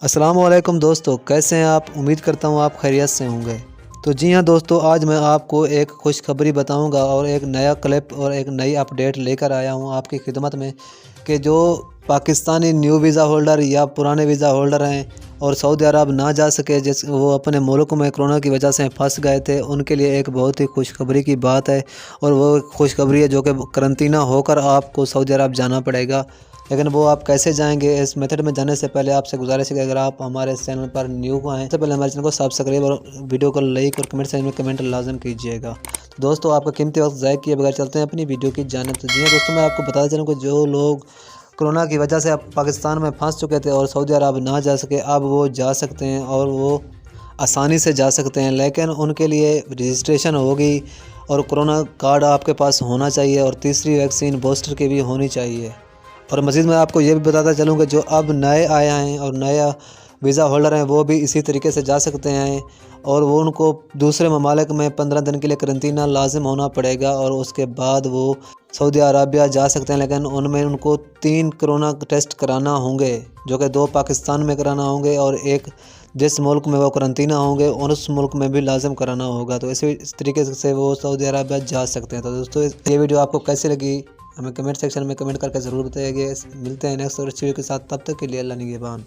السلام علیکم دوستو، کیسے ہیں آپ؟ امید کرتا ہوں آپ خیریت سے ہوں گے۔ تو جی ہاں دوستو، آج میں آپ کو ایک خوشخبری بتاؤں گا اور ایک نیا کلپ اور ایک نئی اپڈیٹ لے کر آیا ہوں آپ کی خدمت میں کہ جو پاکستانی نیو ویزا ہولڈر یا پرانے ویزا ہولڈر ہیں اور سعودی عرب نہ جا سکے، جس وہ اپنے ملک میں کرونا کی وجہ سے پھنس گئے تھے، ان کے لیے ایک بہت ہی خوشخبری کی بات ہے۔ اور وہ خوشخبری ہے جو کہ قرنطینہ ہو کر آپ کو سعودی عرب جانا پڑے گا۔ لیکن وہ آپ کیسے جائیں گے؟ اس میتھڈ میں جانے سے پہلے آپ سے گزارش ہے کہ اگر آپ ہمارے چینل پر نیو ہیں تو پہلے ہمارے چینل کو سبسکرائب اور ویڈیو کو لائک اور کمنٹ سیکشن میں کمنٹ لازم کیجیے گا۔ تو دوستو، آپ کا قیمتی وقت ضائع کیے بغیر چلتے ہیں اپنی ویڈیو کی جانب۔ تو جی ہاں دوستو، میں آپ کو بتاتا چلوں کہ جو لوگ کرونا کی وجہ سے پاکستان میں پھنس چکے تھے اور سعودی عرب نہ جا سکے، اب وہ جا سکتے ہیں اور وہ آسانی سے جا سکتے ہیں۔ لیکن ان کے لیے رجسٹریشن ہوگی اور کرونا کارڈ آپ کے پاس ہونا چاہیے اور تیسری ویکسین بوسٹر کی بھی ہونی چاہیے۔ اور مزید میں آپ کو یہ بھی بتاتا چلوں کہ جو اب نئے آئے ہیں اور نیا ویزا ہولڈر ہیں، وہ بھی اسی طریقے سے جا سکتے ہیں اور وہ ان کو دوسرے ممالک میں 15 دن کے لیے قرنطینہ لازم ہونا پڑے گا اور اس کے بعد وہ سعودی عربیہ جا سکتے ہیں۔ لیکن ان کو 3 کرونا ٹیسٹ کرانا ہوں گے، جو کہ 2 پاکستان میں کرانا ہوں گے اور ایک جس ملک میں وہ قرنطینہ ہوں گے اور اس ملک میں بھی لازم کرانا ہوگا۔ تو اس طریقے سے وہ سعودی عربیہ جا سکتے ہیں۔ تو دوستو، یہ ویڈیو آپ کو کیسی لگی ہمیں کمنٹ سیکشن میں کمنٹ کر کے ضرور بتائیے گا۔ ملتے ہیں نیکسٹ ویڈیو کے ساتھ، تب تک کے لیے اللہ نگہبان۔